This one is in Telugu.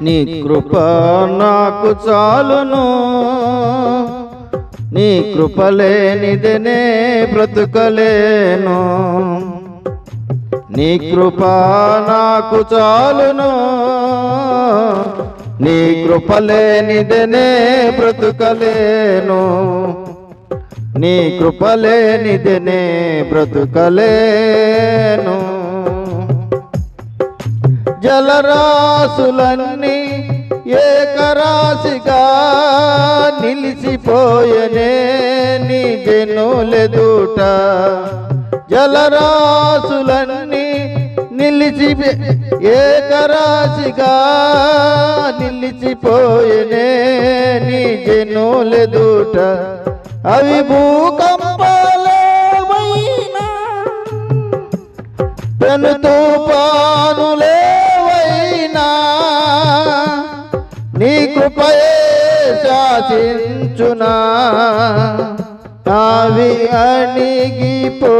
నీ కృప నాకు చాలును, నీ కృప లేనిదనే బ్రతుకలేను. నీ కృప నాకు చాలును, నీ కృప లేనిదనే బ్రతుకలేను. నీ కృప లేనిదనే బ్రతుకలేను. జలరాశులన్నీ ఏకరాశిగా నిలిచిపోయనే నీ జనులెదుట. జలరాశులన్నీ ఏకరాశిగా నిలిచిపోయనే నీ జనులెదుట. అవి భూకంపాలేవైనా పెను తుఫానులేవైనా నీ కృపయే శాసించునా. అవి అణిగిపో